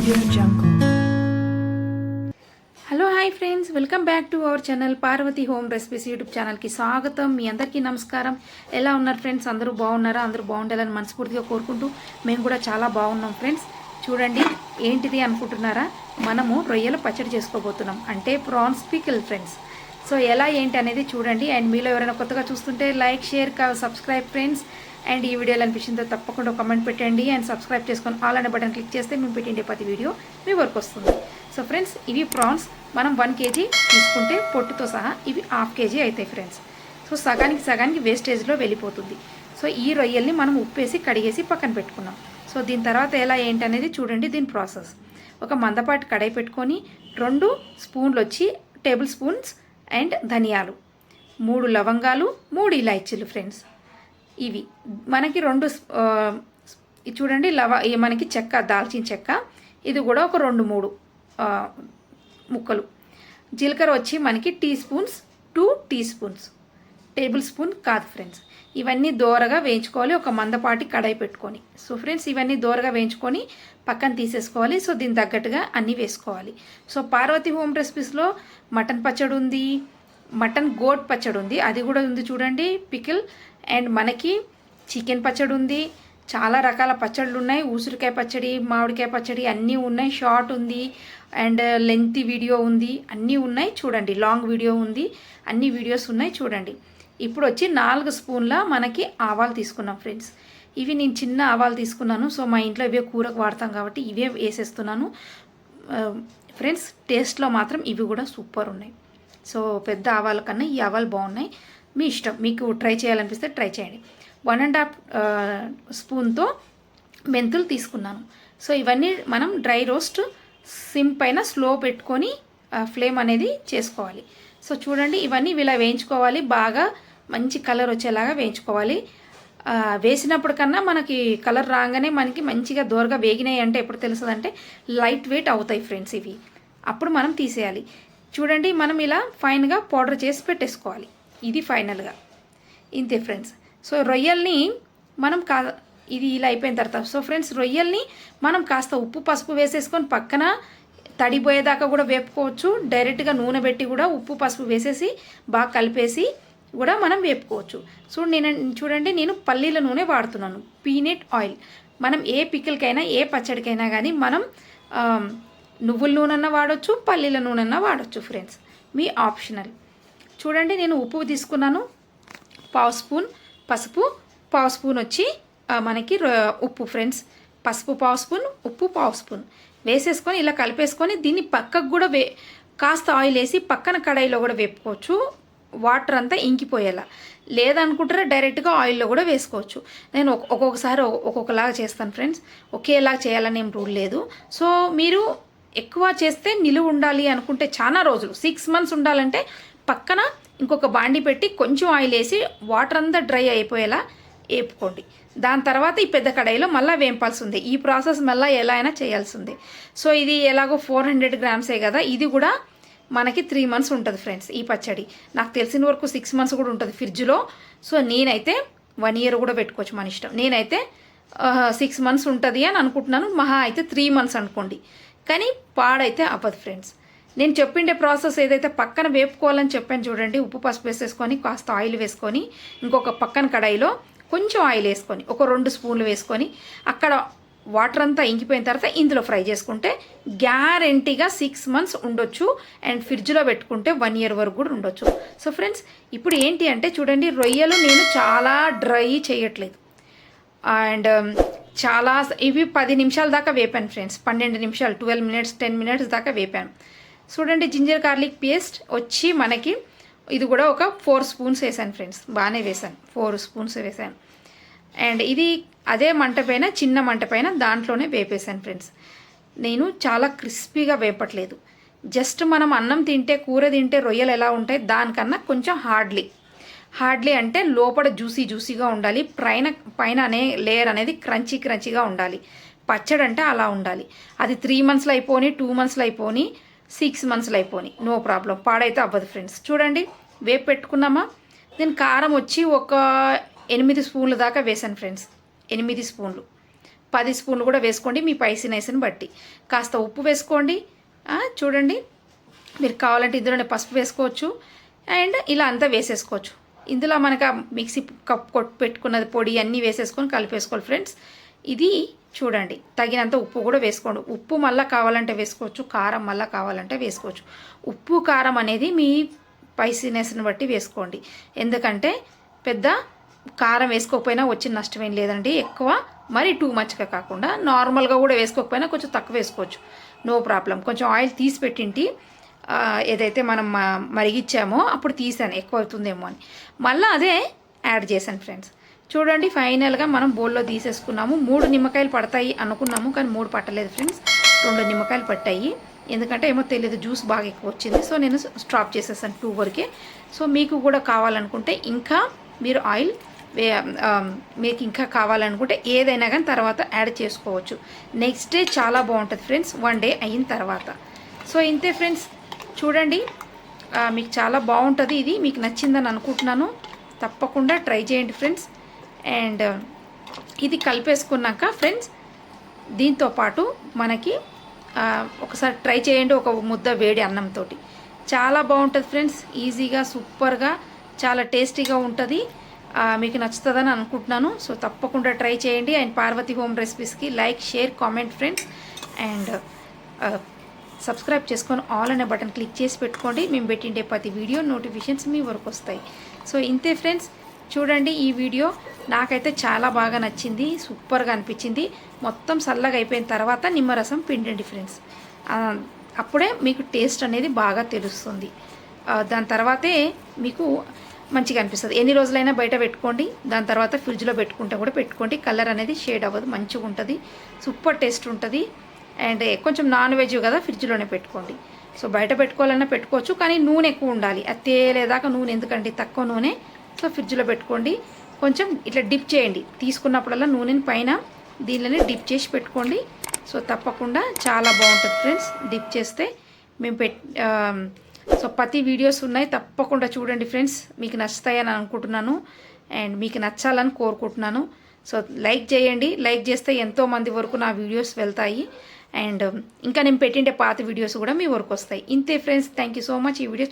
Audio Jungle. Hello hi friends, welcome back to our channel Parvathi home recipes YouTube ఛానల్కి స్వాగతం. మీ అందరికీ నమస్కారం. ఎలా ఉన్నారు ఫ్రెండ్స్? అందరూ బాగున్నారా? అందరూ బాగుండాలని మనస్ఫూర్తిగా కోరుకుంటూ మేము కూడా చాలా బాగున్నాం ఫ్రెండ్స్. చూడండి, ఏంటిది అనుకుంటున్నారా? మనము రొయ్యల పచ్చడి చేసుకోబోతున్నాం, అంటే ప్రాన్స్ పికిల్ ఫ్రెండ్స్. సో ఎలా ఏంటి అనేది చూడండి. అండ్ మీలో ఎవరైనా కొత్తగా చూస్తుంటే like, share, subscribe friends. And ఈ వీడియోలో అనిపించిందో తప్పకుండా కామెంట్ పెట్టండి. అండ్ సబ్స్క్రైబ్ చేసుకొని ఆల్ అనే బటన్ క్లిక్ చేస్తే మేము పెట్టిండే ప్రతి వీడియో మీ వరకు వస్తుంది. సో ఫ్రెండ్స్, ఇవి ప్రాన్స్ మనం 1 kg తీసుకుంటే పొట్టుతో సహా ఇవి 1/2 kg అవుతాయి ఫ్రెండ్స్. సో సగానికి వేస్టేజ్లో వెళ్ళిపోతుంది. సో ఈ రొయ్యల్ని మనం ఉప్పేసి కడిగేసి పక్కన పెట్టుకున్నాం. సో దీని తర్వాత ఎలా ఏంటి అనేది చూడండి. దీని ప్రాసెస్: ఒక మందపాటి కడాయి పెట్టుకొని 2 స్పూన్లు వచ్చి టేబుల్ స్పూన్స్ అండ్ ధనియాలు, 3 లవంగాలు, 3 ఇలాచీలు ఫ్రెండ్స్. ఇవి మనకి 2 చూడండి. మనకి చెక్క, దాల్చిన చెక్క, ఇది కూడా ఒక 2-3 ముక్కలు. జీలకర్ర వచ్చి మనకి 2 టీ స్పూన్స్, టేబుల్ స్పూన్ కాదు ఫ్రెండ్స్. ఇవన్నీ దోరగా వేయించుకోవాలి, ఒక మందపాటి కడాయి పెట్టుకొని. సో ఫ్రెండ్స్, ఇవన్నీ దోరగా వేయించుకొని పక్కన తీసేసుకోవాలి. సో దీని తగ్గట్టుగా అన్నీ వేసుకోవాలి. సో పార్వతి హోమ్ రెసిపీస్లో మటన్ పచ్చడి ఉంది, మటన్ గోట్ పచ్చడి ఉంది, అది కూడా ఉంది చూడండి, పికిల్. అండ్ మనకి చికెన్ పచ్చడి ఉంది, చాలా రకాల పచ్చళ్ళు ఉన్నాయి. ఉసిరికాయ పచ్చడి, మామిడికాయ పచ్చడి అన్నీ ఉన్నాయి. షార్ట్ ఉంది అండ్ లెంతీ వీడియో ఉంది, అన్నీ ఉన్నాయి చూడండి. లాంగ్ వీడియో ఉంది, అన్ని వీడియోస్ ఉన్నాయి చూడండి. ఇప్పుడు వచ్చి 4 స్పూన్ల మనకి ఆవాలు తీసుకున్నాం ఫ్రెండ్స్. ఇవి నేను చిన్న ఆవాలు తీసుకున్నాను. సో మా ఇంట్లో ఇవే కూరకు వాడతాం కాబట్టి ఇవే వేసేస్తున్నాను ఫ్రెండ్స్. టేస్ట్లో మాత్రం ఇవి కూడా సూపర్ ఉన్నాయి. సో పెద్ద ఆవాల కన్నా ఈ ఆవాలు బాగున్నాయి. మీ ఇష్టం, మీకు ట్రై చేయాలనిపిస్తే ట్రై చేయండి. 1.5 స్పూన్తో మెంతులు తీసుకున్నాను. సో ఇవన్నీ మనం డ్రై రోస్ట్ సిమ్ పైన స్లో పెట్టుకొని ఫ్లేమ్ అనేది చేసుకోవాలి. సో చూడండి, ఇవన్నీ ఇలా వేయించుకోవాలి, బాగా మంచి కలర్ వచ్చేలాగా వేయించుకోవాలి. వేసినప్పుడు కన్నా మనకి కలర్ రాగానే మనకి మంచిగా దోరగా వేగినాయి అంటే ఎప్పుడు తెలుస్తుంది అంటే లైట్ వెయిట్ అవుతాయి ఫ్రెండ్స్ ఇవి. అప్పుడు మనం తీసేయాలి. చూడండి, మనం ఇలా ఫైన్గా పౌడర్ చేసి పెట్టేసుకోవాలి. ఇది ఫైనల్గా ఇంతే ఫ్రెండ్స్. సో రొయ్యల్ని మనం ఇది ఇలా అయిపోయిన తర్వాత, సో ఫ్రెండ్స్ రొయ్యల్ని మనం కాస్త ఉప్పు పసుపు వేసేసుకొని పక్కన తడిపోయేదాకా కూడా వేపుకోవచ్చు. డైరెక్ట్గా నూనె పెట్టి కూడా ఉప్పు పసుపు వేసేసి బాగా కలిపేసి కూడా మనం వేపుకోవచ్చు. చూడండి, నేను పల్లీల నూనె వాడుతున్నాను, పీనట్ ఆయిల్. మనం ఏ పికిల్కైనా ఏ పచ్చడికైనా కానీ మనం నువ్వుల నూనెన్నా వాడచ్చు, పల్లీల నూనెన్నా వాడచ్చు ఫ్రెండ్స్, మీ ఆప్షనల్. చూడండి, నేను ఉప్పు తీసుకున్నాను, 1/2 స్పూన్ పసుపు, 1/2 స్పూన్ వచ్చి మనకి ఉప్పు ఫ్రెండ్స్. పసుపు 1/2 స్పూన్, ఉప్పు 1/2 స్పూన్ వేసేసుకొని ఇలా కలిపేసుకొని దీన్ని పక్కకు కూడా కాస్త ఆయిల్ వేసి పక్కన కడాయిలో కూడా వేపుకోవచ్చు, వాటర్ అంతా ఇంకిపోయేలా. లేదనుకుంటారా డైరెక్ట్గా ఆయిల్లో కూడా వేసుకోవచ్చు. నేను ఒక్కొక్కసారి ఒక్కొక్కలాగా చేస్తాను ఫ్రెండ్స్, ఒకేలా చేయాలని ఏం రూల్ లేదు. సో మీరు ఎక్కువ చేస్తే నిలువ ఉండాలి అనుకుంటే, చాలా రోజులు 6 months ఉండాలంటే పక్కన ఇంకొక బాండి పెట్టి కొంచెం ఆయిల్ వేసి వాటర్ అంతా డ్రై అయిపోయేలా వేపుకోండి. దాని తర్వాత ఈ పెద్ద కడాయిలో మళ్ళీ వేంపాల్సి ఉంది. ఈ ప్రాసెస్ మళ్ళీ ఎలా అయినా చేయాల్సి ఉంది. సో ఇది ఎలాగో 400 grams కదా, ఇది కూడా మనకి 3 months ఉంటుంది ఫ్రెండ్స్. ఈ పచ్చడి నాకు తెలిసిన వరకు 6 months కూడా ఉంటుంది ఫ్రిడ్జ్లో. సో నేనైతే 1 year కూడా పెట్టుకోవచ్చు, మన ఇష్టం. నేనైతే 6 months ఉంటుంది అని అనుకుంటున్నాను, మహా అయితే 3 months అనుకోండి. కానీ పాడైతే అవ్వదు ఫ్రెండ్స్. నేను చెప్పిండే ప్రాసెస్ ఏదైతే పక్కన వేపుకోవాలని చెప్పాను చూడండి, ఉప్పు పసుపు వేసేసుకొని కాస్త ఆయిల్ వేసుకొని ఇంకొక పక్కన కడాయిలో కొంచెం ఆయిల్ వేసుకొని ఒక 2 స్పూన్లు వేసుకొని అక్కడ వాటర్ అంతా ఇంకిపోయిన తర్వాత ఇందులో ఫ్రై చేసుకుంటే గ్యారెంటీగా 6 months ఉండొచ్చు. అండ్ ఫ్రిడ్జ్లో పెట్టుకుంటే 1 year వరకు కూడా ఉండొచ్చు. సో ఫ్రెండ్స్, ఇప్పుడు ఏంటి అంటే చూడండి, రొయ్యలు నేను చాలా డ్రై చేయట్లేదు. అండ్ ఇవి 10 నిమిషాల దాకా వేపాను ఫ్రెండ్స్, 12 నిమిషాలు, 12 minutes 10 minutes దాకా వేపాను. చూడండి, జింజర్ గార్లిక్ పేస్ట్ వచ్చి మనకి ఇది కూడా ఒక 4 స్పూన్స్ వేసాను ఫ్రెండ్స్, బాగానే వేసాను, 4 స్పూన్స్ వేసాను. అండ్ ఇది అదే మంట పైన, చిన్న మంట పైన దాంట్లోనే వేపేసాను ఫ్రెండ్స్. నేను చాలా క్రిస్పీగా వేపట్లేదు, జస్ట్ మనం అన్నం తింటే, కూర తింటే రొయ్యలు ఎలా ఉంటాయి దానికన్నా కొంచెం హార్డ్లీ అంటే లోపల జ్యూసీగా ఉండాలి, పైన అనే లేయర్ అనేది క్రంచీగా ఉండాలి. పచ్చడి అంటే అలా ఉండాలి. అది 3 monthsలో అయిపోని, 2 monthsలో అయిపోని, 6 monthsలో అయిపోని, నో ప్రాబ్లం, పాడైతే అవ్వదు ఫ్రెండ్స్. చూడండి, వేపు పెట్టుకున్నామా. దీని కారం వచ్చి ఒక 8 స్పూన్ల దాకా వేసాను ఫ్రెండ్స్, 8 స్పూన్లు. 10 స్పూన్లు కూడా వేసుకోండి మీ స్పైసీనెస్ని బట్టి. కాస్త ఉప్పు వేసుకోండి. చూడండి, మీరు కావాలంటే ఇందులోనే పసుపు వేసుకోవచ్చు. అండ్ ఇలా అంతా వేసేసుకోవచ్చు. ఇందులో మనకు మిక్సీ కప్ కొట్టు పెట్టుకున్నది పొడి అన్నీ వేసేసుకొని కలిపేసుకోవాలి ఫ్రెండ్స్. ఇది చూడండి, తగినంత ఉప్పు కూడా వేసుకోండి. ఉప్పు మళ్ళీ కావాలంటే వేసుకోవచ్చు, కారం మళ్ళీ కావాలంటే వేసుకోవచ్చు. ఉప్పు కారం అనేది మీ స్పైసీనెస్ని బట్టి వేసుకోండి. ఎందుకంటే పెద్ద కారం వేసుకోకపోయినా వచ్చిన నష్టం ఏం లేదండి. ఎక్కువ మరి టూ మచ్గా కాకుండా నార్మల్గా కూడా వేసుకోకపోయినా కొంచెం తక్కువ వేసుకోవచ్చు, నో ప్రాబ్లం. కొంచెం ఆయిల్ తీసి పెట్టింటి, ఏదైతే మనం మరిగిచ్చామో అప్పుడు తీసాను ఎక్కువ అవుతుందేమో అని, మళ్ళీ అదే యాడ్ చేశాను ఫ్రెండ్స్. చూడండి, ఫైనల్గా మనం బౌల్లో తీసేసుకున్నాము. 3 నిమ్మకాయలు పడతాయి అనుకున్నాము, కానీ 3 పట్టలేదు ఫ్రెండ్స్, 2 నిమ్మకాయలు పట్టాయి. ఎందుకంటే ఏమో తెలియదు, జ్యూస్ బాగా ఎక్కువ వచ్చింది. సో నేను స్టాప్ చేసేసాను 2 వరకే. సో మీకు కూడా కావాలనుకుంటే ఇంకా మీరు ఆయిల్ మీకు ఇంకా కావాలనుకుంటే ఏదైనా కానీ తర్వాత యాడ్ చేసుకోవచ్చు. నెక్స్ట్ డే చాలా బాగుంటుంది ఫ్రెండ్స్, 1 డే అయిన తర్వాత. సో ఇంతే ఫ్రెండ్స్, చూడండి, మీకు చాలా బాగుంటుంది. ఇది మీకు నచ్చిందని అనుకుంటున్నాను. తప్పకుండా ట్రై చేయండి ఫ్రెండ్స్. అండ్ ఇది కలిపేసుకున్నాక ఫ్రెండ్స్, దీంతో పాటు మనకి ఒకసారి ట్రై చేయండి ఒక ముద్ద వేడి అన్నంతో. చాలా బాగుంటుంది ఫ్రెండ్స్, ఈజీగా సూపర్గా చాలా టేస్టీగా ఉంటుంది. మీకు నచ్చుతుందని అనుకుంటున్నాను. సో తప్పకుండా ట్రై చేయండి. అండ్ పార్వతి హోమ్ రెసిపీస్కి like, share, comment friends. And subscribe చేసుకొని ఆల్ అనే బటన్ క్లిక్ చేసి పెట్టుకోండి. మేము పెట్టిండే ప్రతి వీడియో నోటిఫికేషన్స్ మీ వరకు వస్తాయి. సో ఇంతే ఫ్రెండ్స్, చూడండి, ఈ వీడియో నాకైతే చాలా బాగా నచ్చింది, సూపర్గా అనిపించింది. మొత్తం చల్లగా అయిపోయిన తర్వాత నిమ్మరసం పిండండి ఫ్రెండ్స్, అప్పుడే మీకు టేస్ట్ అనేది బాగా తెలుస్తుంది. దాని తర్వాతే మీకు మంచిగా అనిపిస్తుంది. ఎన్ని రోజులైనా బయట పెట్టుకోండి, దాని తర్వాత ఫ్రిడ్జ్లో పెట్టుకుంటే కూడా పెట్టుకోండి. కలర్ అనేది షేడ్ అవ్వదు, మంచిగా ఉంటుంది, సూపర్ టేస్ట్ ఉంటుంది. అండ్ కొంచెం నాన్ వెజ్ కదా, ఫ్రిడ్జ్లోనే పెట్టుకోండి. సో బయట పెట్టుకోవాలన్నా పెట్టుకోవచ్చు, కానీ నూనె ఎక్కువ ఉండాలి. అది తేలేదాకా నూనె ఎందుకంటే తక్కువ నూనె. సో ఫ్రిడ్జ్లో పెట్టుకోండి. కొంచెం ఇట్లా డిప్ చేయండి, తీసుకున్నప్పుడల్లా నూనెని పైన దీనిలోనే డిప్ చేసి పెట్టుకోండి. సో తప్పకుండా చాలా బాగుంటుంది ఫ్రెండ్స్ డిప్ చేస్తే. మేము సో ప్రతి వీడియోస్ ఉన్నాయి, తప్పకుండా చూడండి ఫ్రెండ్స్. మీకు నచ్చుతాయని అనుకుంటున్నాను అండ్ మీకు నచ్చాలని కోరుకుంటున్నాను. సో లైక్ చేయండి, లైక్ చేస్తే ఎంతోమంది వరకు నా వీడియోస్ వెళ్తాయి. అండ్ ఇంకా నేను పెట్టిండే పాత వీడియోస్ కూడా మీ వరకు వస్తాయి. ఇంతే friends, thank you so much. ఈ వీడియో